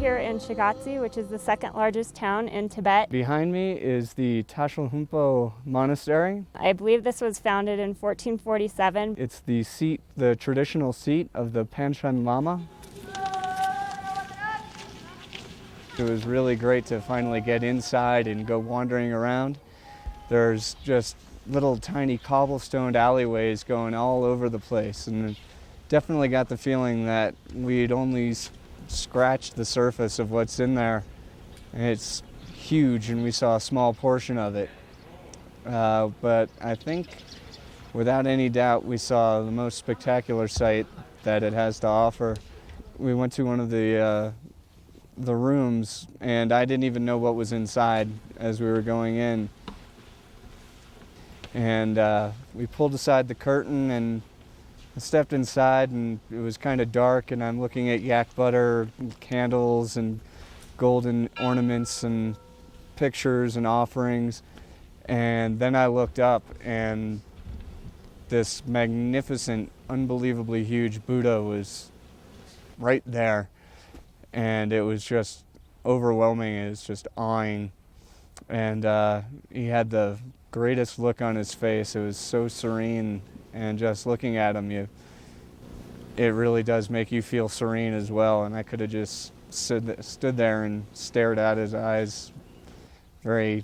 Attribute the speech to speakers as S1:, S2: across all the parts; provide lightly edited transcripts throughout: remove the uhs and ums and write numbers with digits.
S1: here in Shigatse, which is the second largest town in Tibet.
S2: Behind me is the Tashilhunpo Monastery.
S1: I believe this was founded in 1447.
S2: It's the traditional seat of the Panchen Lama. It was really great to finally get inside and go wandering around. There's just little tiny cobblestoned alleyways going all over the place, and definitely got the feeling that we'd only scratched the surface of what's in there. It's huge and we saw a small portion of it. But I think without any doubt we saw the most spectacular sight that it has to offer. We went to one of the rooms and I didn't even know what was inside as we were going in. And we pulled aside the curtain and I stepped inside and it was kind of dark, and I'm looking at yak butter and candles and golden ornaments and pictures and offerings. And then I looked up and this magnificent, unbelievably huge Buddha was right there. And it was just overwhelming. It was just awing. And he had the greatest look on his face. It was so serene, and just looking at him, it really does make you feel serene as well. And I could have just stood there and stared at his eyes, very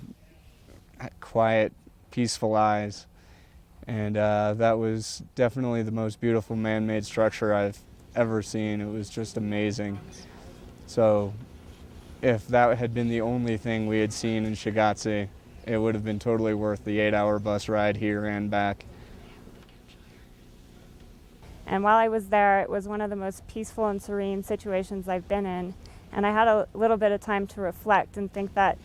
S2: quiet, peaceful eyes. And that was definitely the most beautiful man-made structure I've ever seen. It was just amazing. So if that had been the only thing we had seen in Shigatse, it would have been totally worth the 8-hour bus ride here and back.
S1: And while I was there, it was one of the most peaceful and serene situations I've been in. And I had a little bit of time to reflect and think that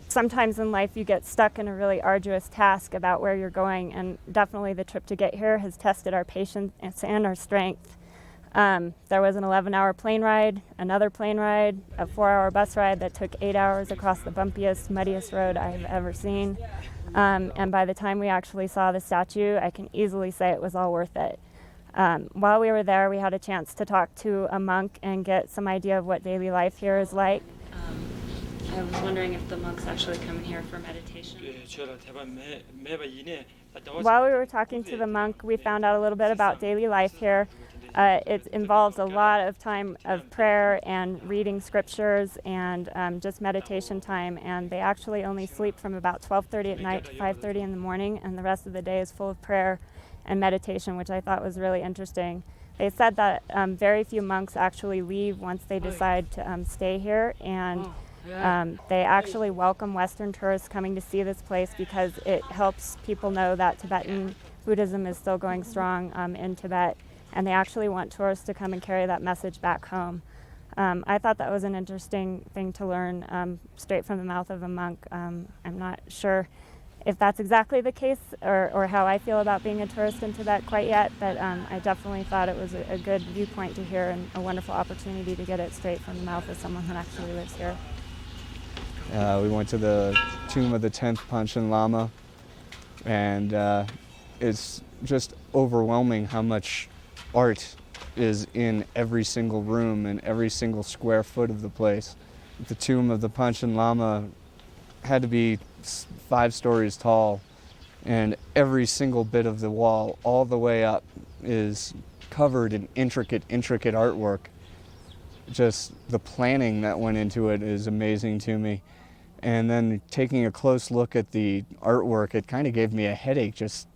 S1: sometimes in life you get stuck in a really arduous task about where you're going. And definitely the trip to get here has tested our patience and our strength. There was an 11-hour plane ride, another plane ride, a 4-hour bus ride that took 8 hours across the bumpiest, muddiest road I've ever seen. And by the time we actually saw the statue, I can easily say it was all worth it. While we were there, we had a chance to talk to a monk and get some idea of what daily life here is like. I was wondering if the monks actually come here for meditation. While we were talking to the monk, we found out a little bit about daily life here. It involves a lot of time of prayer and reading scriptures and just meditation time. And they actually only sleep from about 12:30 at night to 5:30 in the morning, and the rest of the day is full of prayer and meditation, which I thought was really interesting. They said that very few monks actually leave once they decide to stay here, and they actually welcome Western tourists coming to see this place because it helps people know that Tibetan Buddhism is still going strong in Tibet, and they actually want tourists to come and carry that message back home. I thought that was an interesting thing to learn straight from the mouth of a monk. I'm not sure if that's exactly the case or how I feel about being a tourist in Tibet quite yet, but I definitely thought it was a good viewpoint to hear and a wonderful opportunity to get it straight from the mouth of someone who actually lives here.
S2: We went to the tomb of the 10th Panchen Lama, and it's just overwhelming how much art is in every single room and every single square foot of the place. The tomb of the Panchen Lama had to be 5 stories tall, and every single bit of the wall all the way up is covered in intricate artwork. Just the planning that went into it is amazing to me. And then taking a close look at the artwork, it kind of gave me a headache just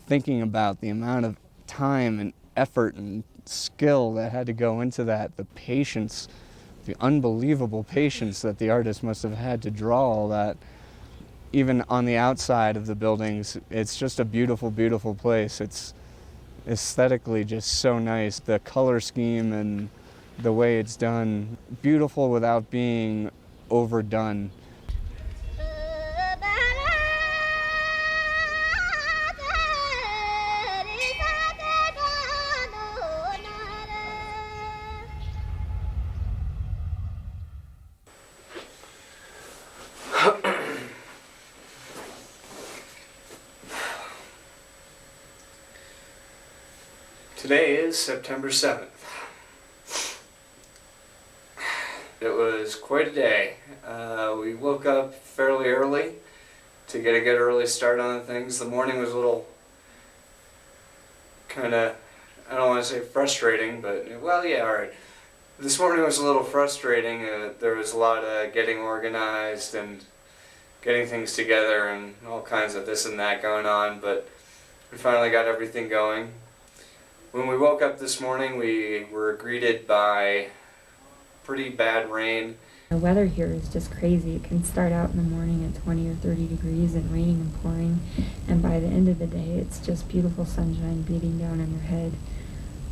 S2: thinking about the amount of time and effort and skill that had to go into that, the patience, the unbelievable patience that the artist must have had to draw all that. Even on the outside of the buildings, it's just a beautiful, beautiful place. It's aesthetically just so nice. The color scheme and the way it's done, beautiful without being overdone. Today is September 7th. It was quite a day. We woke up fairly early to get a good early start on things. The morning was a little kind of, I don't want to say frustrating, but well, yeah, alright. This morning was a little frustrating. There was a lot of getting organized and getting things together and all kinds of this and that going on, but we finally got everything going. When we woke up this morning, we were greeted by pretty bad rain.
S3: The weather here is just crazy. It can start out in the morning at 20 or 30 degrees and raining and pouring, and by the end of the day it's just beautiful sunshine beating down on your head,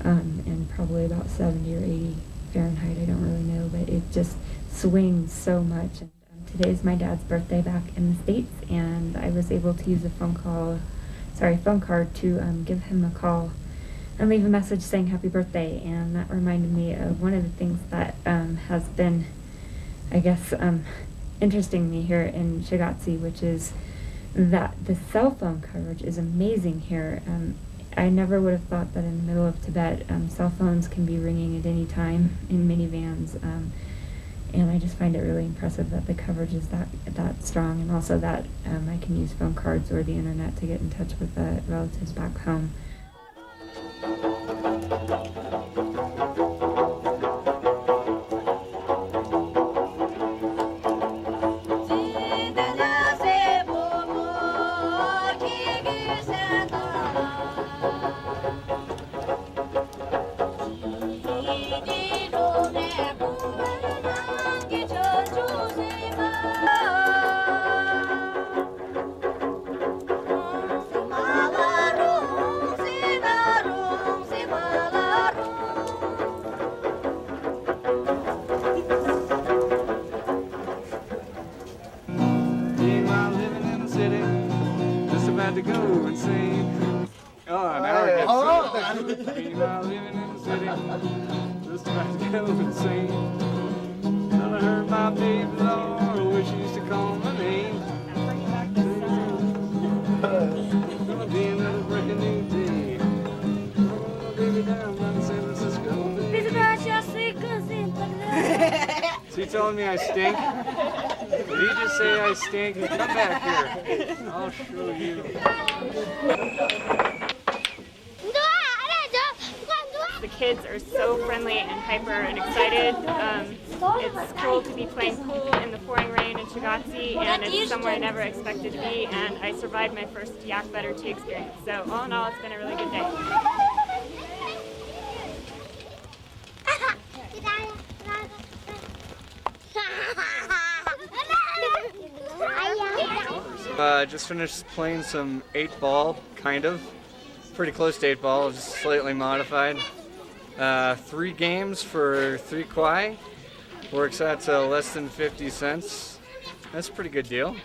S3: and probably about 70 or 80 Fahrenheit, I don't really know, but it just swings so much. And today's my dad's birthday back in the States, and I was able to use a phone card to give him a call and leave a message saying happy birthday, and that reminded me of one of the things that has been, I guess, interesting me here in Chongyae, which is that the cell phone coverage is amazing here. I never would have thought that in the middle of Tibet, cell phones can be ringing at any time in minivans, and I just find it really impressive that the coverage is that strong, and also that I can use phone cards or the internet to get in touch with relatives back home.
S2: To go and sing. Oh, now we're getting Meanwhile, living in the city, just about to go and sing. Well, I heard my baby Lord, wish she used to call my name. Gonna be another breaking new day. Oh, baby, down by San Francisco. She told me I stink. Did he just say I stink? Come back here. I'll show you.
S1: The kids are so friendly and hyper and excited. It's cool to be playing pool in the pouring rain in Chongyae, and it's somewhere I never expected to be, and I survived my first yak butter tea experience. So all in all, it's been a really good day.
S2: Just finished playing some 8-ball, kind of. Pretty close to 8-ball, just slightly modified. 3 games for 3 kwai. Works out to less than 50 cents. That's a pretty good deal.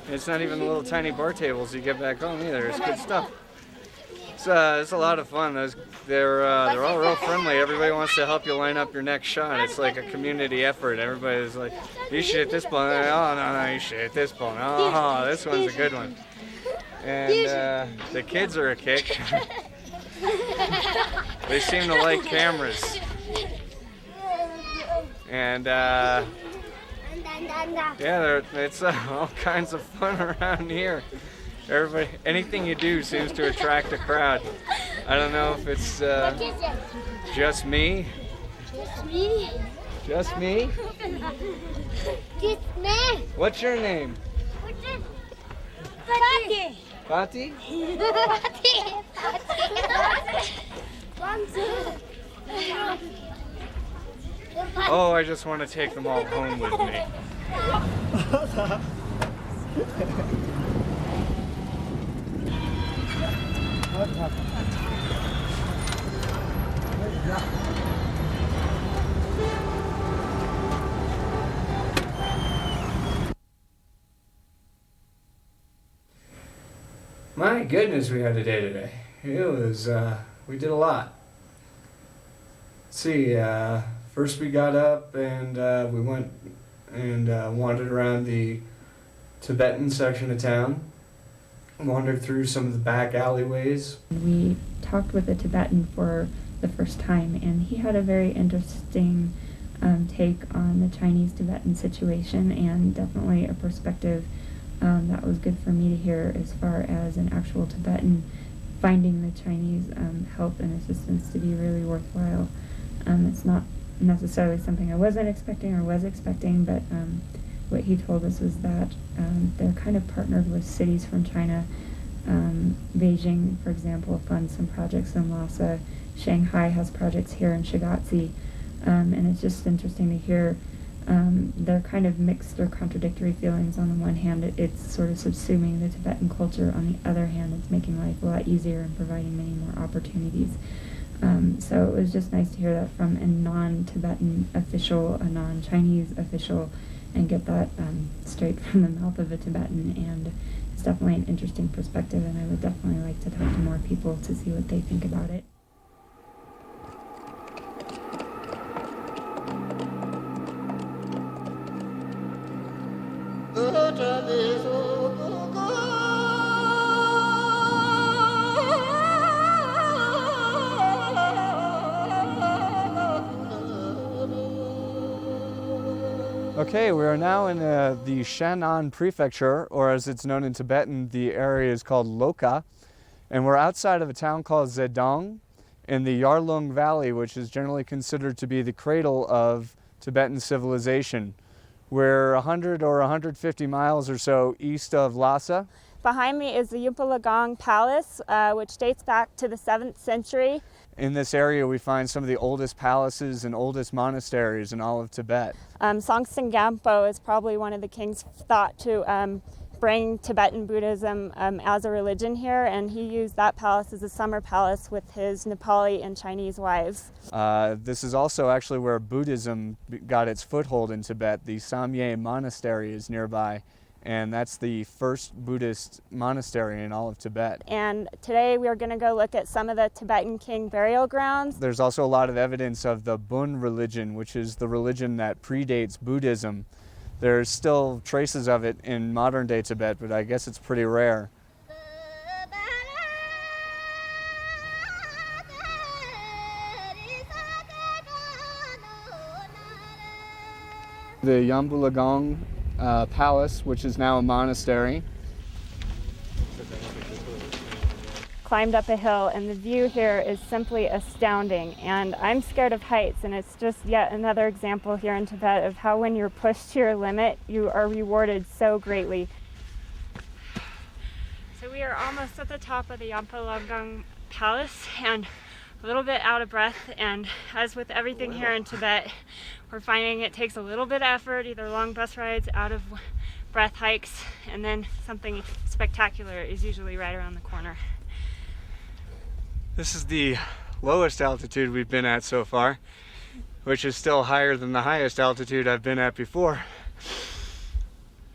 S2: And it's not even the little tiny bar tables you get back home either. It's good stuff. It's a lot of fun. They're all real friendly. Everybody wants to help you line up your next shot. It's like a community effort. Everybody's like, you should hit this ball. Oh, no, you should hit this ball. Oh, this one's a good one. And the kids are a kick. They seem to like cameras. And yeah, it's all kinds of fun around here. Everybody, anything you do seems to attract a crowd. I don't know if it's just me.
S4: Just me.
S2: Just me?
S4: Just me.
S2: What's your name?
S4: Pati.
S2: Pati? Oh, I just want to take them all home with me. My goodness, we had a day today. It was, we did a lot. Let's see, first we got up and we went and wandered around the Tibetan section of town. Wandered through some of the back alleyways.
S3: We talked with a Tibetan for the first time, and he had a very interesting take on the Chinese-Tibetan situation, and definitely a perspective that was good for me to hear as far as an actual Tibetan finding the Chinese help and assistance to be really worthwhile. It's not necessarily something I wasn't expecting or was expecting, but what he told us was that they're kind of partnered with cities from China. Beijing, for example, funds some projects in Lhasa. Shanghai has projects here in Shigatse. And it's just interesting to hear their kind of mixed or contradictory feelings. On the one hand, it's sort of subsuming the Tibetan culture. On the other hand, it's making life a lot easier and providing many more opportunities. So it was just nice to hear that from a non-Tibetan official, a non-Chinese official, and get that straight from the mouth of a Tibetan. And it's definitely an interesting perspective, and I would definitely like to talk to more people to see what they think about it.
S2: Okay, we are now in the Shan'an prefecture, or as it's known in Tibetan, the area is called Loka, and we're outside of a town called Zedong in the Yarling Valley, which is generally considered to be the cradle of Tibetan civilization. We're 100 or 150 miles or so east of Lhasa.
S1: Behind me is the Yamalagong Palace, which dates back to the 7th century.
S2: In this area, we find some of the oldest palaces and oldest monasteries in all of Tibet.
S1: Songtsen Gampo is probably one of the kings thought to bring Tibetan Buddhism as a religion here, and he used that palace as a summer palace with his Nepali and Chinese wives.
S2: This is also actually where Buddhism got its foothold in Tibet. The Samye Monastery is nearby, and that's the first Buddhist monastery in all of Tibet.
S1: And today we are going to go look at some of the Tibetan king burial grounds.
S2: There's also a lot of evidence of the Bun religion, which is the religion that predates Buddhism. There's still traces of it in modern-day Tibet, but I guess it's pretty rare. The Yamalagong Palace, which is now a monastery.
S1: Climbed up a hill, and the view here is simply astounding, and I'm scared of heights, and it's just yet another example here in Tibet of how when you're pushed to your limit, you are rewarded so greatly. So we are almost at the top of the Yamalagong Palace and a little bit out of breath, and as with everything here in Tibet, we're finding it takes a little bit of effort, either long bus rides, out of breath hikes, and then something spectacular is usually right around the corner.
S2: This is the lowest altitude we've been at so far, which is still higher than the highest altitude I've been at before.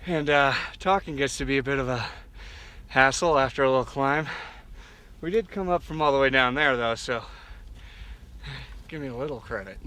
S2: And talking gets to be a bit of a hassle after a little climb. We did come up from all the way down there though, so give me a little credit.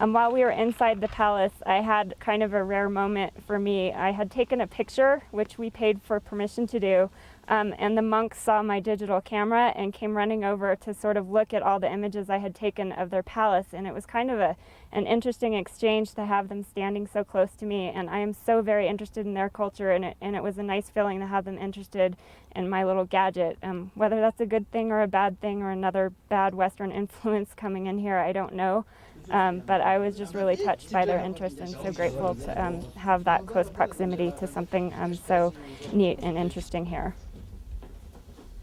S1: While we were inside the palace, I had kind of a rare moment for me. I had taken a picture, which we paid for permission to do, and the monks saw my digital camera and came running over to sort of look at all the images I had taken of their palace, and it was kind of an interesting exchange to have them standing so close to me, and I am so very interested in their culture, and it was a nice feeling to have them interested in my little gadget. Whether that's a good thing or a bad thing or another bad Western influence coming in here, I don't know. But I was just really touched by their interest and so grateful to have that close proximity to something so neat and interesting here.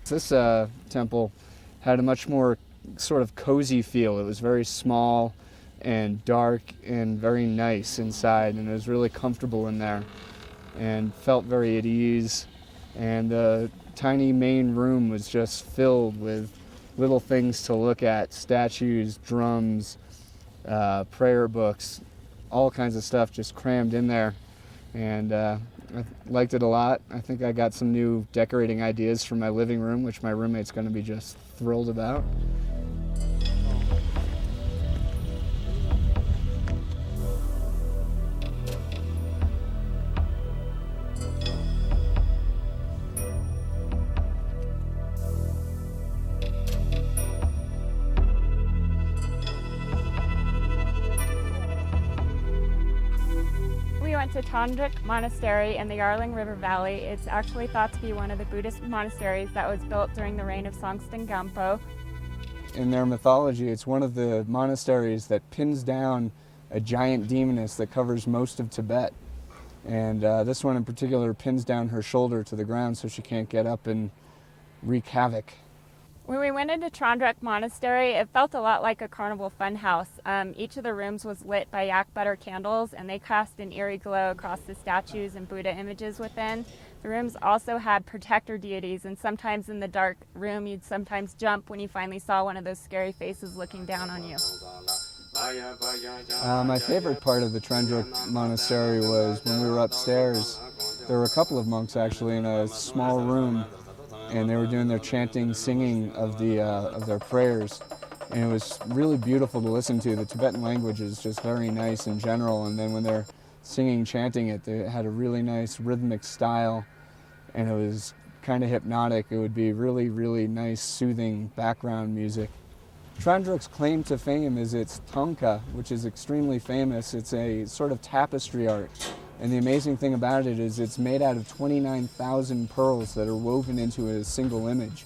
S2: This temple had a much more sort of cozy feel. It was very small and dark and very nice inside, and it was really comfortable in there and felt very at ease. And the tiny main room was just filled with little things to look at: statues, drums, prayer books, all kinds of stuff just crammed in there, and I liked it a lot. I think I got some new decorating ideas for my living room, which my roommate's going to be just thrilled about.
S1: went to Tondwick Monastery in the Yarling River Valley. It's actually thought to be one of the Buddhist monasteries that was built during the reign of Songtsen Gampo.
S2: In their mythology, it's one of the monasteries that pins down a giant demoness that covers most of Tibet. And this one in particular pins down her shoulder to the ground so she can't get up and wreak havoc.
S1: When we went into Tondwick Monastery, it felt a lot like a carnival funhouse. Each of the rooms was lit by yak butter candles, and they cast an eerie glow across the statues and Buddha images within. The rooms also had protector deities, and sometimes in the dark room you'd sometimes jump when you finally saw one of those scary faces looking down on you.
S2: My favorite part of the Tondwick Monastery was when we were upstairs. There were a couple of monks actually in a small room, and they were doing their chanting, singing of their prayers, and it was really beautiful to listen to. The Tibetan language is just very nice in general, and then when they're singing, chanting it, they had a really nice rhythmic style, and it was kind of hypnotic. It would be really, really nice, soothing background music. Tondwick's claim to fame is its thangka, which is extremely famous. It's a sort of tapestry art. And the amazing thing about it is it's made out of 29,000 pearls that are woven into a single image.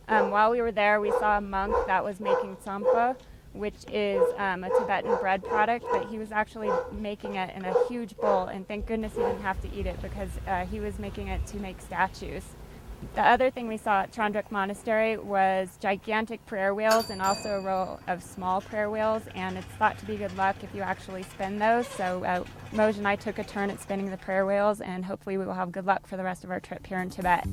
S1: While we were there, we saw a monk that was making tsampa, which is a Tibetan bread product, but he was actually making it in a huge bowl, and thank goodness he didn't have to eat it because he was making it to make statues. The other thing we saw at Tondwick Monastery was gigantic prayer wheels and also a row of small prayer wheels, and it's thought to be good luck if you actually spin those. So Moj and I took a turn at spinning the prayer wheels, and hopefully we will have good luck for the rest of our trip here in Tibet.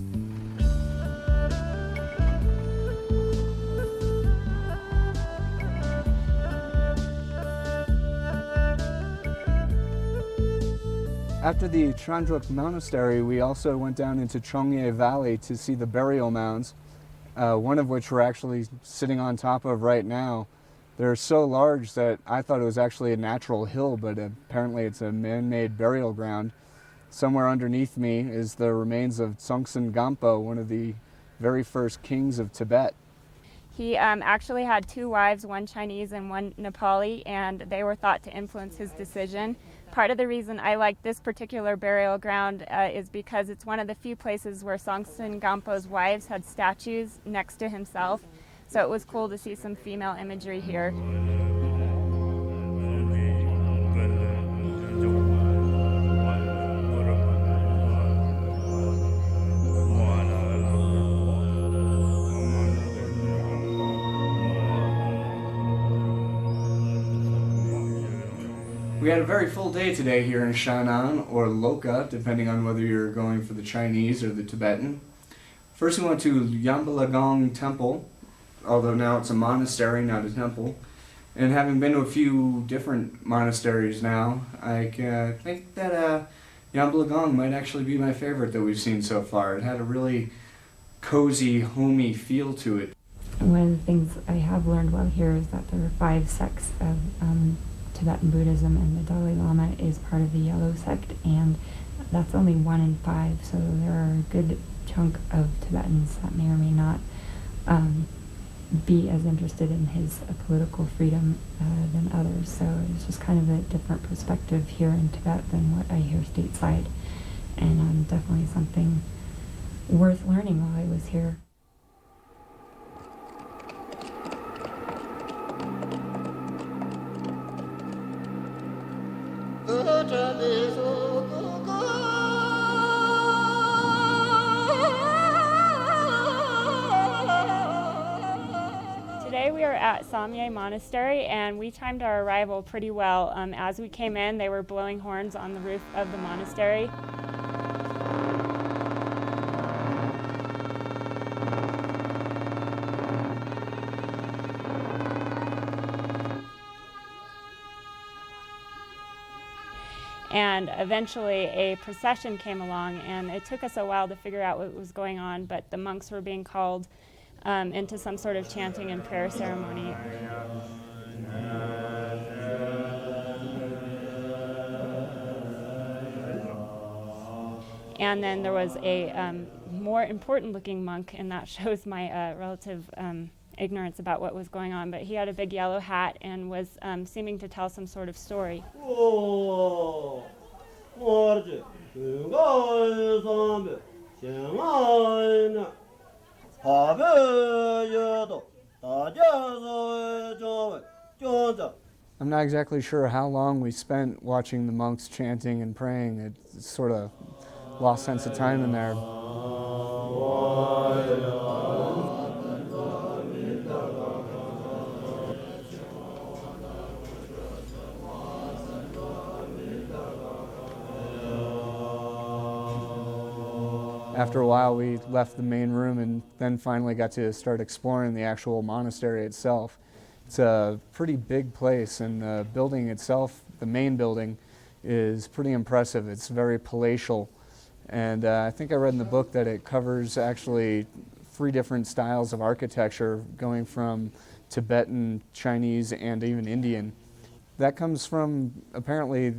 S2: After the Tondwick Monastery, we also went down into Chongyae Valley to see the burial mounds, one of which we're actually sitting on top of right now. They're so large that I thought it was actually a natural hill, but apparently it's a man-made burial ground. Somewhere underneath me is the remains of Songtsen Gampo, one of the very first kings of Tibet.
S1: He actually had two wives, one Chinese and one Nepali, and they were thought to influence his decision. Part of the reason I like this particular burial ground is because it's one of the few places where Songtsen Gampo's wives had statues next to himself, so it was cool to see some female imagery here.
S2: We had a very full day today here in Shannon, or Loka, depending on whether you're going for the Chinese or the Tibetan. First we went to Yamalagong Temple, although now it's a monastery, not a temple. And having been to a few different monasteries now, I think that Yamalagong might actually be my favorite that we've seen so far. It had a really cozy, homey feel to it.
S3: One of the things I have learned while here is that there are 5 sects of Tibetan Buddhism, and the Dalai Lama is part of the yellow sect, and that's only 1 in 5, so there are a good chunk of Tibetans that may or may not be as interested in his political freedom than others. So it's just kind of a different perspective here in Tibet than what I hear stateside, and definitely something worth learning while I was here.
S1: Today we are at Samye Monastery, and we timed our arrival pretty well. As we came in, they were blowing horns on the roof of the monastery. And eventually a procession came along, and it took us a while to figure out what was going on, but the monks were being called into some sort of chanting and prayer ceremony. And then there was a more important looking monk, and that shows my relative ignorance about what was going on. But he had a big yellow hat and was seeming to tell some sort of story.
S2: I'm not exactly sure how long we spent watching the monks chanting and praying. It's sort of lost sense of time in there. After a while, we left the main room and then finally got to start exploring the actual monastery itself. It's a pretty big place, and the building itself, the main building, is pretty impressive. It's very palatial, and I think I read in the book that it covers actually 3 different styles of architecture, going from Tibetan, Chinese, and even Indian. That comes from, apparently,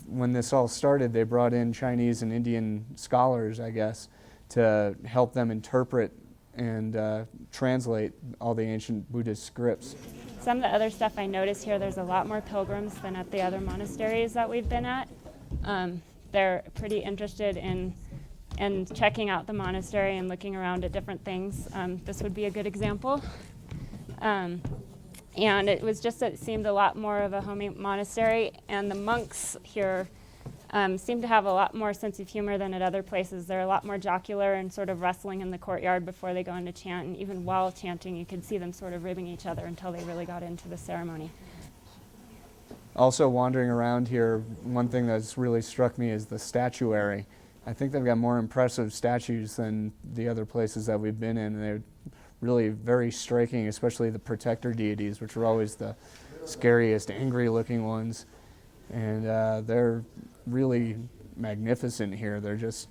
S2: when this all started, they brought in Chinese and Indian scholars, I guess, to help them interpret and translate all the ancient Buddhist scripts.
S1: Some of the other stuff I noticed here, there's a lot more pilgrims than at the other monasteries that we've been at. They're pretty interested in checking out the monastery and looking around at different things. This would be a good example. And it was just that it seemed a lot more of a homey monastery, and the monks here seem to have a lot more sense of humor than at other places. They're a lot more jocular and sort of wrestling in the courtyard before they go into chant, and even while chanting you could see them sort of ribbing each other until they really got into the ceremony.
S2: Also, wandering around here, one thing that's really struck me is the statuary. I think they've got more impressive statues than the other places that we've been in. They're really very striking, especially the protector deities, which are always the scariest, angry-looking ones. And they're really magnificent here. They're just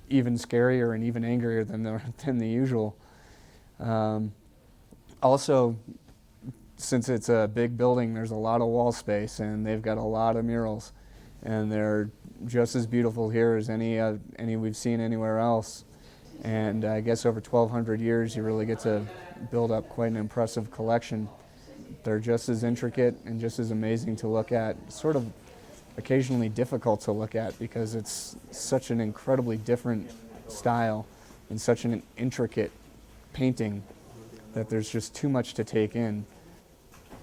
S2: even scarier and even angrier than the usual. Also, since it's a big building, there's a lot of wall space, and they've got a lot of murals, and they're just as beautiful here as any we've seen anywhere else. And I guess over 1,200 years, you really get to build up quite an impressive collection. They're just as intricate and just as amazing to look at, sort of occasionally difficult to look at because it's such an incredibly different style and such an intricate painting that there's just too much to take in.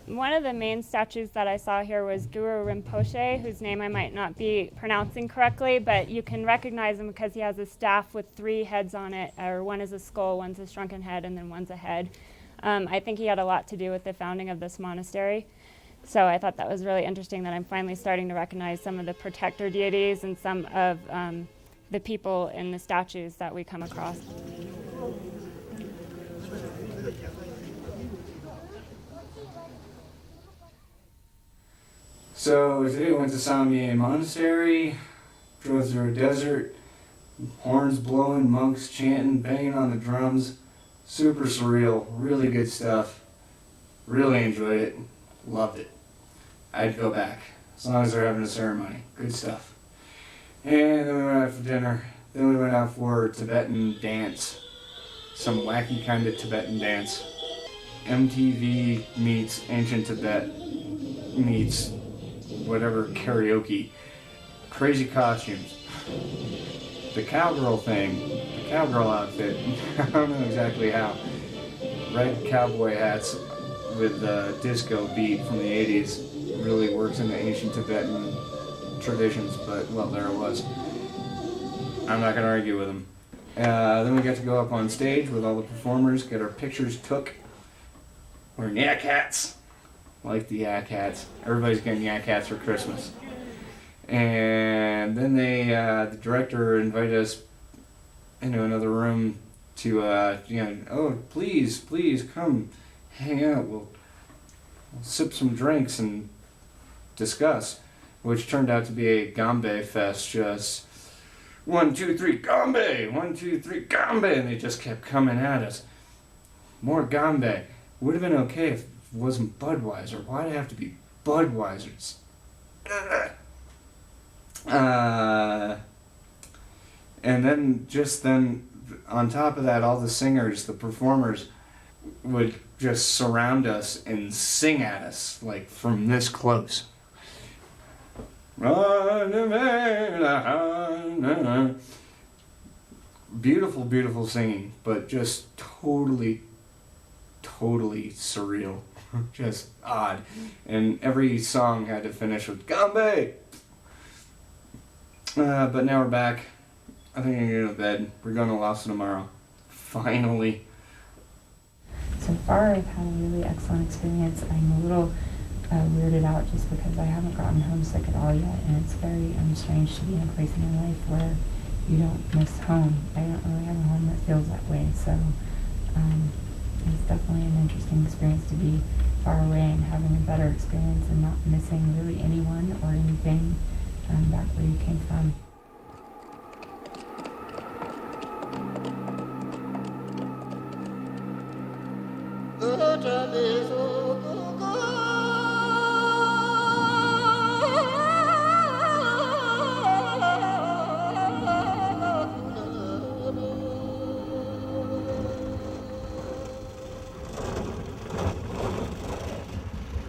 S1: One of the main statues that I saw here was Guru Rinpoche, whose name I might not be pronouncing correctly, but you can recognize him because he has a staff with 3 heads on it, or one is a skull, one's a shrunken head, and then one's a head. I think he had a lot to do with the founding of this monastery. So I thought that was really interesting that I'm finally starting to recognize some of the protector deities and some of the people in the statues that we come across.
S2: So today we went to Samye Monastery, drove through a desert, horns blowing, monks chanting, banging on the drums. Super surreal, really good stuff. Really enjoyed it, loved it. I'd go back, as long as they're having a ceremony. Good stuff. And then we went out for dinner. Then we went out for Tibetan dance. Some wacky kind of Tibetan dance. MTV meets ancient Tibet meets whatever karaoke. Crazy costumes. The cowgirl thing, the cowgirl outfit, I don't know exactly how. Red cowboy hats with the disco beat from the 80s really works in the ancient Tibetan traditions, but well, there it was. I'm not going to argue with them. Then we got to go up on stage with all the performers, get our pictures took. Wearing yak hats. Like the yak hats. Everybody's getting yak hats for Christmas. And then the director invited us into another room to, oh, please come hang out. We'll sip some drinks and discuss, which turned out to be a Gambe fest. Just 1, 2, 3, Gambe! 1, 2, 3, Gambe! And they just kept coming at us. More Gambe. Would have been okay if it wasn't Budweiser. Why'd it have to be Budweisers? And then, on top of that, all the singers, the performers, would just surround us and sing at us, like from this close. Beautiful, beautiful singing, but just totally surreal. Just odd. And every song had to finish with Gambe! But now we're back. I think I'm gonna go to bed. We're going to Lhasa tomorrow. Finally.
S3: So far, I've had a really excellent experience. I'm a little weirded out just because I haven't gotten homesick at all yet, and it's very strange to be in a place in your life where you don't miss home. I don't really have a home that feels that way, so it's definitely an interesting experience to be far away and having a better experience and not missing really anyone or anything back where you came from.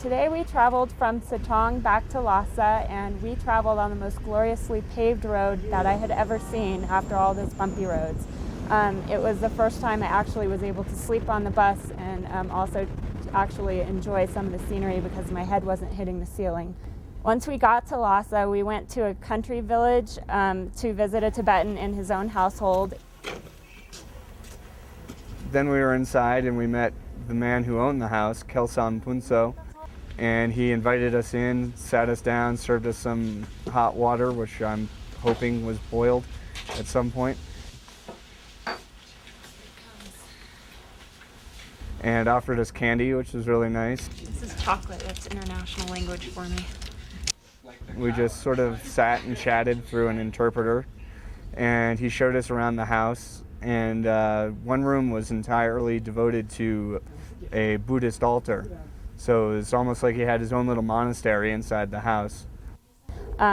S1: Today we traveled from Setong back to Lhasa, and we traveled on the most gloriously paved road that I had ever seen after all those bumpy roads. It was the first time I actually was able to sleep on the bus and also actually enjoy some of the scenery because my head wasn't hitting the ceiling. Once we got to Lhasa, we went to a country village to visit a Tibetan in his own household.
S2: Then we were inside and we met the man who owned the house, Kelsam Punso, and he invited us in, sat us down, served us some hot water, which I'm hoping was boiled at some point, and offered us candy, which was really nice.
S1: This is chocolate. That's international language for me.
S2: We just sort of sat and chatted through an interpreter, and he showed us around the house, and one room was entirely devoted to a Buddhist altar. So it was almost like he had his own little monastery inside the house.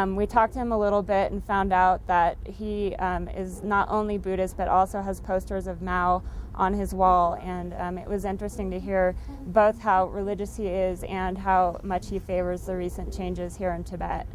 S1: We talked to him a little bit and found out that he is not only Buddhist but also has posters of Mao on his wall, and it was interesting to hear both how religious he is and how much he favors the recent changes here in Tibet.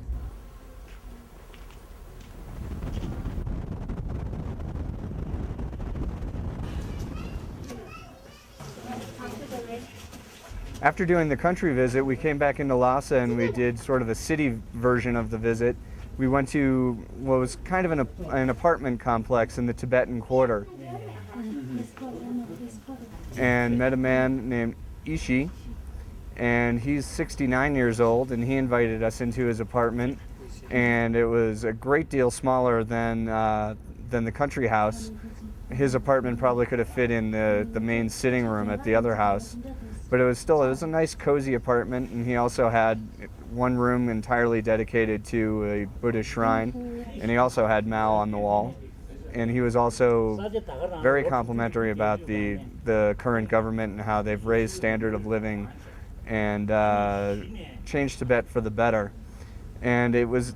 S2: After doing the country visit, we came back into Lhasa and we did sort of a city version of the visit. We went to what was kind of an apartment complex in the Tibetan Quarter and met a man named Ishi, and he's 69 years old, and he invited us into his apartment, and it was a great deal smaller than the country house. His apartment probably could have fit in the main sitting room at the other house. But it was a nice cozy apartment, and he also had one room entirely dedicated to a Buddhist shrine, and he also had Mao on the wall. And he was also very complimentary about the current government and how they've raised standard of living and changed Tibet for the better. And it was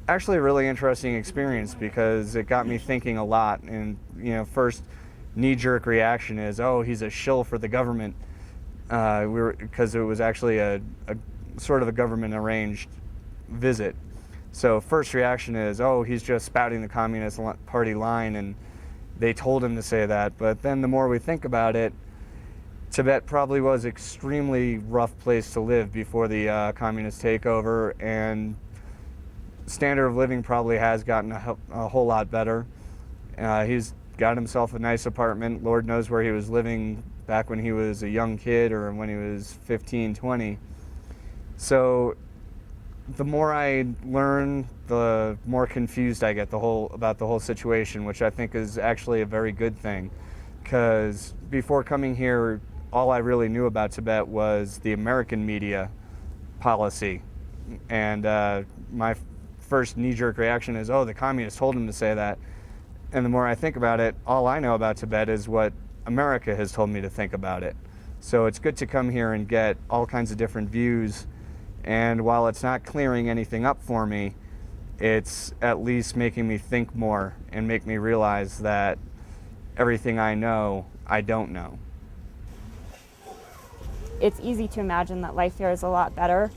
S2: actually a really interesting experience because it got me thinking a lot. And first knee-jerk reaction is, oh, he's a shill for the government. Because it was actually a sort of a government-arranged visit. So first reaction is, oh, he's just spouting the Communist Party line, and they told him to say that. But then the more we think about it, Tibet probably was an extremely rough place to live before the communist takeover, and standard of living probably has gotten a whole lot better. He's got himself a nice apartment. Lord knows where he was living back when he was a young kid or when he was 15, 20. So the more I learn, the more confused I get about the whole situation, which I think is actually a very good thing. Because before coming here, all I really knew about Tibet was the American media policy. And my first knee-jerk reaction is, oh, the communists told him to say that. And the more I think about it, all I know about Tibet is what America has told me to think about it. So it's good to come here and get all kinds of different views, and while it's not clearing anything up for me, it's at least making me think more and make me realize that everything I know, I don't know.
S1: it's easy to imagine that life here is a lot better.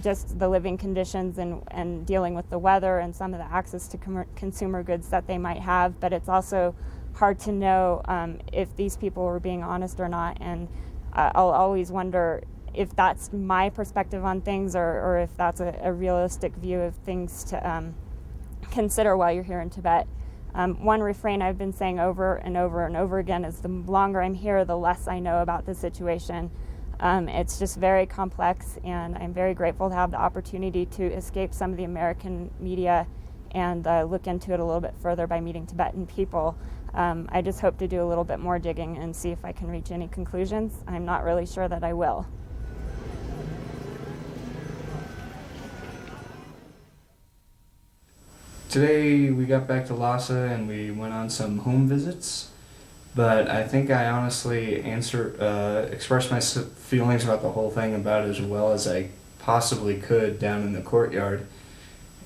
S1: Just the living conditions and dealing with the weather and some of the access to consumer goods that they might have, but it's also hard to know if these people were being honest or not, and I'll always wonder if that's my perspective on things or if that's a realistic view of things to consider while you're here in Tibet. One refrain I've been saying over and over and over again is the longer I'm here, the less I know about the situation. It's just very complex, and I'm very grateful to have the opportunity to escape some of the American media and look into it a little bit further by meeting Tibetan people. I just hope to do a little bit more digging and see if I can reach any conclusions. I'm not really sure that I will.
S2: Today we got back to Lhasa and we went on some home visits, but I think I honestly expressed my feelings about the whole thing about as well as I possibly could down in the courtyard,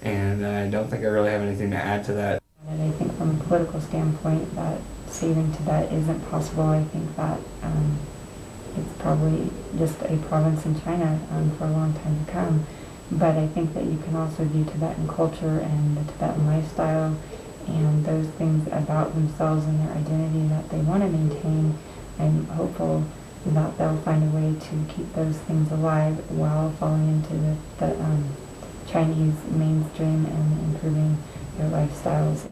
S2: and I don't think I really have anything to add to that.
S3: And I think from a political standpoint that saving Tibet isn't possible. I think that it's probably just a province in China for a long time to come. But I think that you can also view Tibetan culture and the Tibetan lifestyle and those things about themselves and their identity that they want to maintain. I'm hopeful that they'll find a way to keep those things alive while falling into the Chinese mainstream and improving their lifestyles.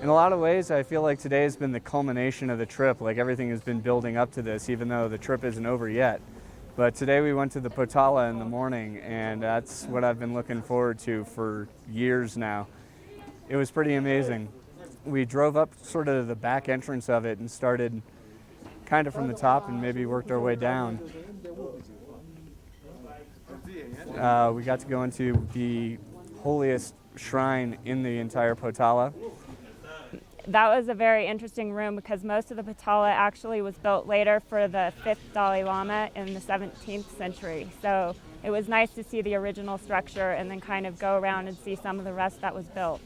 S2: In a lot of ways, I feel like today has been the culmination of the trip. Like everything has been building up to this, even though the trip isn't over yet. But today we went to the Potala in the morning, and that's what I've been looking forward to for years now. It was pretty amazing. We drove up sort of the back entrance of it and started kind of from the top and maybe worked our way down. We got to go into the holiest shrine in the entire Potala.
S1: That was a very interesting room because most of the Potala actually was built later for the 5th Dalai Lama in the 17th century. So it was nice to see the original structure and then kind of go around and see some of the rest that was built.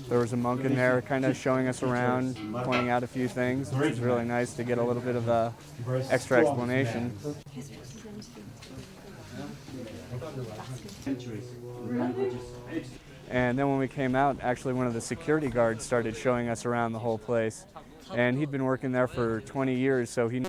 S2: There was a monk in there kind of showing us around, pointing out a few things, which was really nice to get a little bit of extra explanation. And then when we came out, actually one of the security guards started showing us around the whole place. And he'd been working there for 20 years, so he